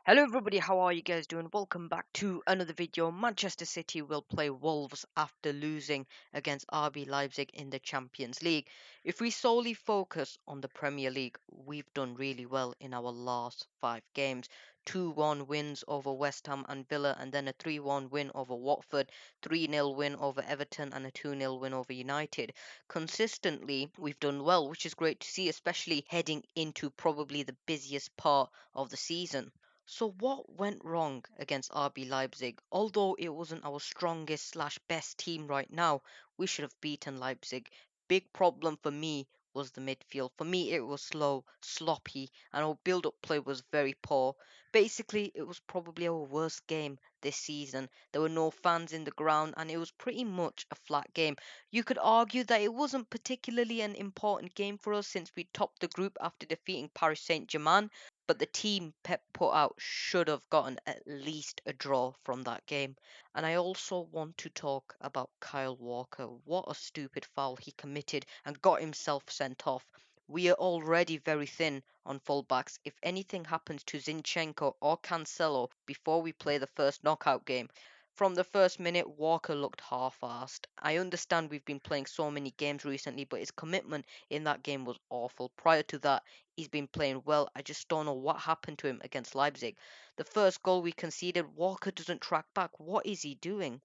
Hello everybody, how are you guys doing? Welcome back to another video. Manchester City will play Wolves after losing against RB Leipzig in the Champions League. If we solely focus on the Premier League, we've done really well in our last 5 games. 2-1 wins over West Ham and Villa, and then a 3-1 win over Watford, 3-0 win over Everton, and a 2-0 win over United. Consistently, we've done well, which is great to see, especially heading into probably the busiest part of the season. So what went wrong against RB Leipzig? Although it wasn't our strongest slash best team right now, we should have beaten Leipzig. Big problem for me was the midfield. For me, it was slow, sloppy, and our build-up play was very poor. Basically, it was probably our worst game this season. There were no fans in the ground, and it was pretty much a flat game. You could argue that it wasn't particularly an important game for us since we topped the group after defeating Paris Saint-Germain, but the team Pep put out should have gotten at least a draw from that game. And I also want to talk about Kyle Walker. What a stupid foul he committed and got himself sent off. We are already very thin on fullbacks. If anything happens to Zinchenko or Cancelo before we play the first knockout game, from the first minute, Walker looked half-assed. I understand we've been playing so many games recently, but his commitment in that game was awful. Prior to that, he's been playing well. I just don't know what happened to him against Leipzig. The first goal we conceded, Walker doesn't track back. What is he doing?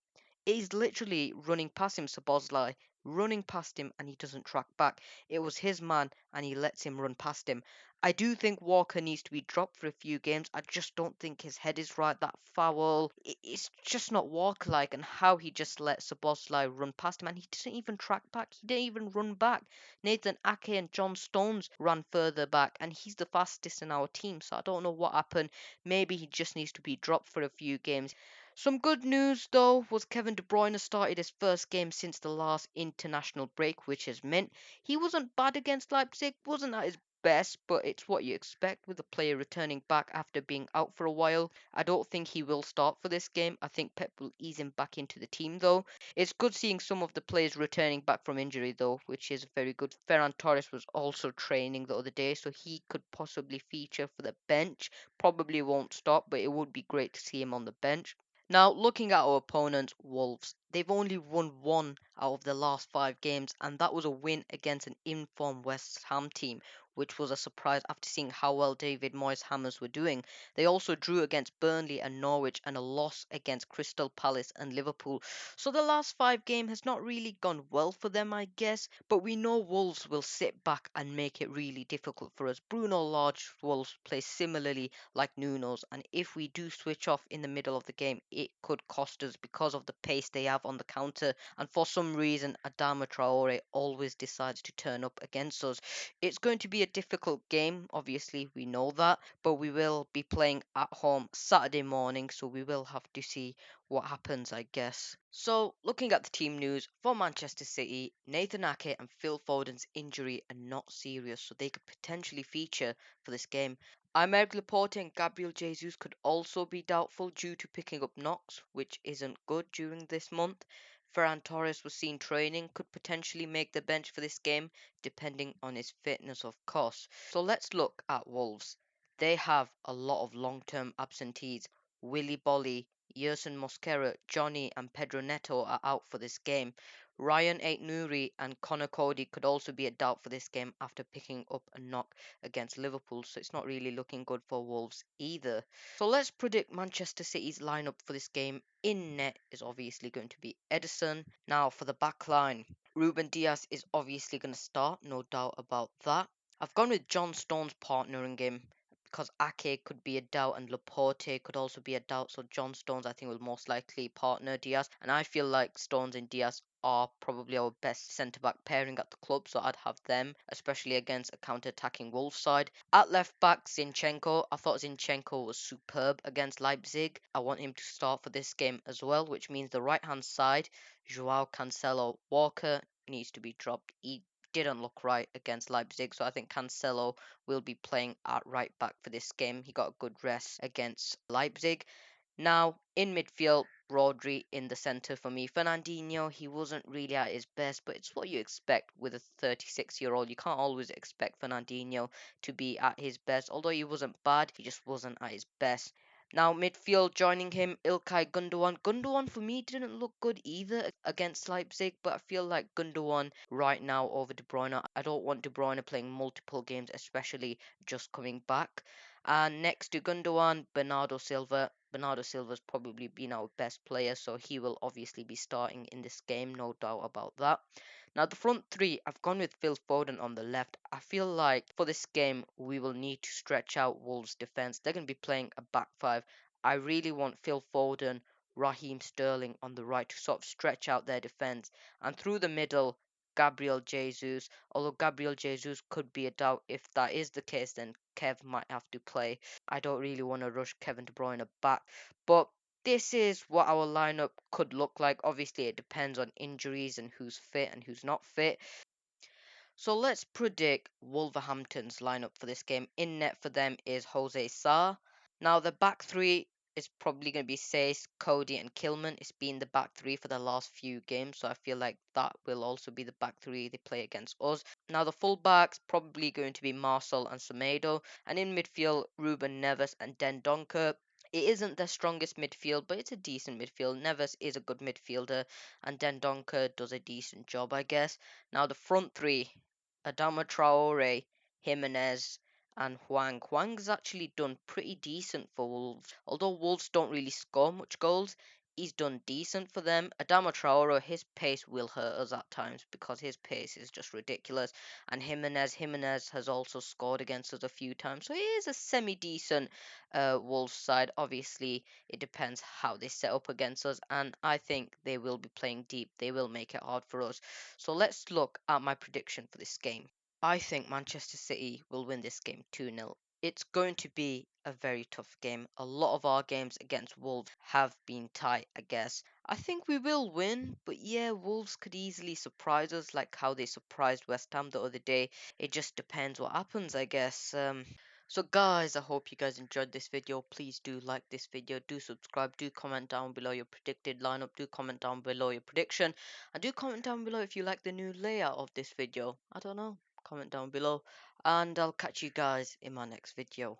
He's literally running past him, Sabozlai, running past him, and he doesn't track back. It was his man, and he lets him run past him. I do think Walker needs to be dropped for a few games. I just don't think his head is right. That foul, it's just not Walker-like, and how he just let Sabozlai run past him, and he didn't even track back. He didn't even run back. Nathan Ake and John Stones ran further back, and he's the fastest in our team, so I don't know what happened. Maybe he just needs to be dropped for a few games. Some good news though was Kevin De Bruyne started his first game since the last international break, which has meant he wasn't bad against Leipzig, wasn't at his best, but it's what you expect with a player returning back after being out for a while. I don't think he will start for this game. I think Pep will ease him back into the team though. It's good seeing some of the players returning back from injury though, which is very good. Ferran Torres was also training the other day, so he could possibly feature for the bench. Probably won't start, but it would be great to see him on the bench. Now, looking at our opponents, Wolves, they've only won one out of the last 5 games, and that was a win against an informed West Ham team, which was a surprise after seeing how well David Moyes' Hammers were doing. They also drew against Burnley and Norwich and a loss against Crystal Palace and Liverpool. So the last 5 games has not really gone well for them, I guess, but we know Wolves will sit back and make it really difficult for us. Bruno Lage Wolves play similarly like Nuno's, and if we do switch off in the middle of the game, it could cost us because of the pace they have on the counter. And for some reason, Adama Traore always decides to turn up against us. It's going to be a difficult game, obviously, we know that, but we will be playing at home Saturday morning, so we will have to see what happens, I guess. So, looking at the team news for Manchester City, Nathan Ake and Phil Foden's injury are not serious, so they could potentially feature for this game. Aymeric Laporte and Gabriel Jesus could also be doubtful due to picking up knocks, which isn't good during this month. Ferran Torres was seen training, could potentially make the bench for this game, depending on his fitness, of course. So let's look at Wolves. They have a lot of long-term absentees. Willy Bolly, Yerson Mosquera, Johnny, and Pedro Neto are out for this game. Ryan Ait-Nouri and Connor Cody could also be a doubt for this game after picking up a knock against Liverpool, so it's not really looking good for Wolves either. So let's predict Manchester City's lineup for this game. In net is obviously going to be Edison. Now for the back line, Ruben Diaz is obviously going to start, no doubt about that. I've gone with John Stones partnering him because Ake could be a doubt and Laporte could also be a doubt. So John Stones, I think, will most likely partner Diaz. And I feel like Stones and Diaz are probably our best centre back pairing at the club. So I'd have them, especially against a counter attacking Wolves side. At left back, Zinchenko. I thought Zinchenko was superb against Leipzig. I want him to start for this game as well, which means the right hand side, Joao Cancelo. Walker needs to be dropped. He didn't look right against Leipzig, so I think Cancelo will be playing at right back for this game. He got a good rest against Leipzig. Now, in midfield, Rodri in the centre for me. Fernandinho, he wasn't really at his best, but it's what you expect with a 36-year-old. You can't always expect Fernandinho to be at his best. Although he wasn't bad, he just wasn't at his best. Now midfield joining him, Ilkay Gundogan. Gundogan for me didn't look good either against Leipzig, but I feel like Gundogan right now over De Bruyne. I don't want De Bruyne playing multiple games, especially just coming back. And next to Gundogan, Bernardo Silva. Bernardo Silva's probably been our best player, so he will obviously be starting in this game, no doubt about that. Now, the front three, I've gone with Phil Foden on the left. I feel like for this game, we will need to stretch out Wolves' defense. They're going to be playing a back five. I really want Phil Foden, Raheem Sterling on the right to sort of stretch out their defense. And through the middle, Gabriel Jesus. Although Gabriel Jesus could be a doubt. If that is the case, then Kev might have to play. I don't really want to rush Kevin De Bruyne back. But this is what our lineup could look like. Obviously, it depends on injuries and who's fit and who's not fit. So let's predict Wolverhampton's lineup for this game. In net for them is Jose Sa. Now the back three is probably going to be Sace, Cody, and Kilman. It's been the back three for the last few games, so I feel like that will also be the back three they play against us. Now the fullbacks probably going to be Marcel and Semedo, and in midfield Ruben Neves and Den Donker. It isn't their strongest midfield, but it's a decent midfield. Neves is a good midfielder, and Den Donker does a decent job, I guess. Now the front three, Adama Traore, Jimenez, and Huang. Huang's actually done pretty decent for Wolves. Although Wolves don't really score much goals, he's done decent for them. Adama Traore, his pace will hurt us at times because his pace is just ridiculous. And Jimenez has also scored against us a few times, so he is a semi-decent Wolves side. Obviously, it depends how they set up against us, and I think they will be playing deep. They will make it hard for us. So let's look at my prediction for this game. I think Manchester City will win this game 2-0. It's going to be a very tough game. A lot of our games against Wolves have been tight, I guess. I think we will win, but yeah, Wolves could easily surprise us like how they surprised West Ham the other day. It just depends what happens, I guess. So guys, I hope you guys enjoyed this video. Please do like this video, do subscribe, do comment down below your predicted lineup, do comment down below your prediction, and do comment down below if you like the new layout of this video. I don't know, comment down below, and I'll catch you guys in my next video.